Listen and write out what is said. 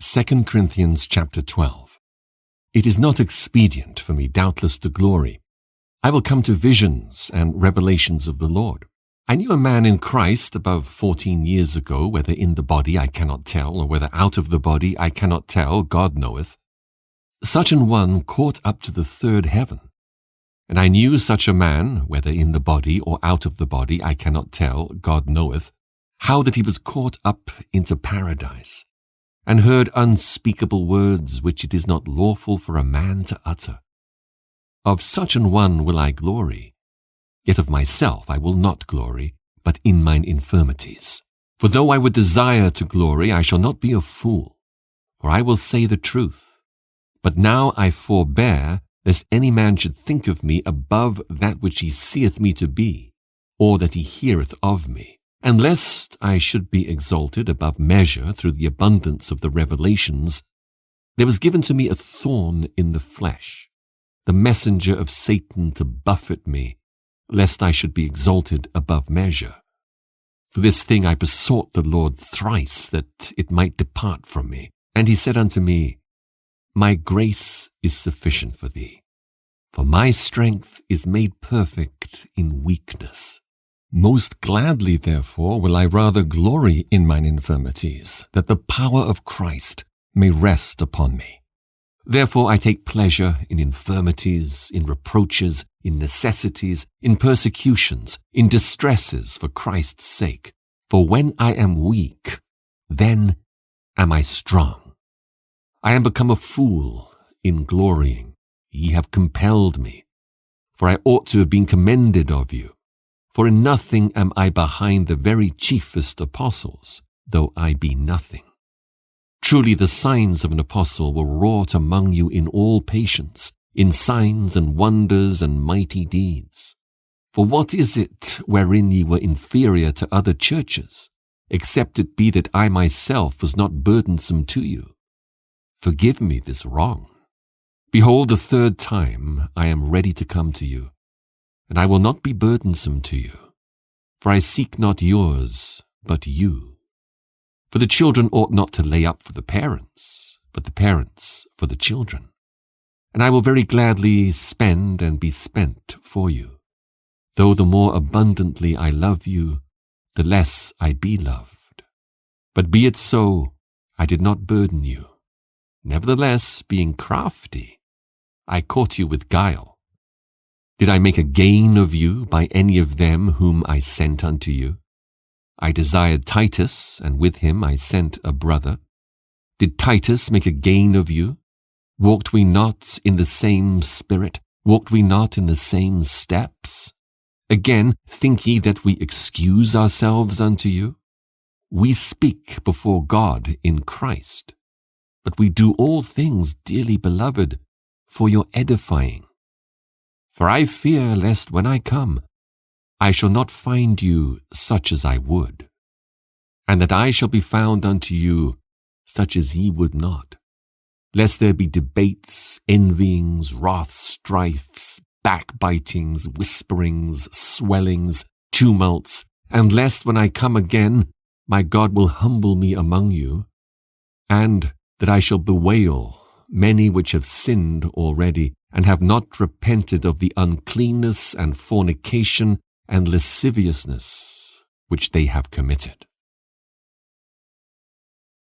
2 Corinthians chapter 12. It is not expedient for me, doubtless, to glory. I will come to visions and revelations of the Lord. I knew a man in Christ above 14 years ago, whether in the body I cannot tell, or whether out of the body I cannot tell, God knoweth. Such an one caught up to the third heaven. And I knew such a man, whether in the body or out of the body I cannot tell, God knoweth, how that he was caught up into paradise, and heard unspeakable words which it is not lawful for a man to utter. Of such an one will I glory. Yet of myself I will not glory, but in mine infirmities. For though I would desire to glory, I shall not be a fool, for I will say the truth. But now I forbear, lest any man should think of me above that which he seeth me to be, or that he heareth of me. And lest I should be exalted above measure through the abundance of the revelations, there was given to me a thorn in the flesh, the messenger of Satan to buffet me, lest I should be exalted above measure. For this thing I besought the Lord thrice, that it might depart from me. And he said unto me, My grace is sufficient for thee, for my strength is made perfect in weakness. Most gladly, therefore, will I rather glory in mine infirmities, that the power of Christ may rest upon me. Therefore I take pleasure in infirmities, in reproaches, in necessities, in persecutions, in distresses for Christ's sake. For when I am weak, then am I strong. I am become a fool in glorying. Ye have compelled me, for I ought to have been commended of you. For in nothing am I behind the very chiefest apostles, though I be nothing. Truly the signs of an apostle were wrought among you in all patience, in signs and wonders and mighty deeds. For what is it wherein ye were inferior to other churches, except it be that I myself was not burdensome to you? Forgive me this wrong. Behold, the third time I am ready to come to you, and I will not be burdensome to you, for I seek not yours, but you. For the children ought not to lay up for the parents, but the parents for the children. And I will very gladly spend and be spent for you, though the more abundantly I love you, the less I be loved. But be it so, I did not burden you. Nevertheless, being crafty, I caught you with guile. Did I make a gain of you by any of them whom I sent unto you? I desired Titus, and with him I sent a brother. Did Titus make a gain of you? Walked we not in the same spirit? Walked we not in the same steps? Again, think ye that we excuse ourselves unto you? We speak before God in Christ, but we do all things, dearly beloved, for your edifying. For I fear lest when I come, I shall not find you such as I would, and that I shall be found unto you such as ye would not, lest there be debates, envyings, wraths, strifes, backbitings, whisperings, swellings, tumults, and lest when I come again, my God will humble me among you, and that I shall bewail many which have sinned already, and have not repented of the uncleanness and fornication and lasciviousness which they have committed.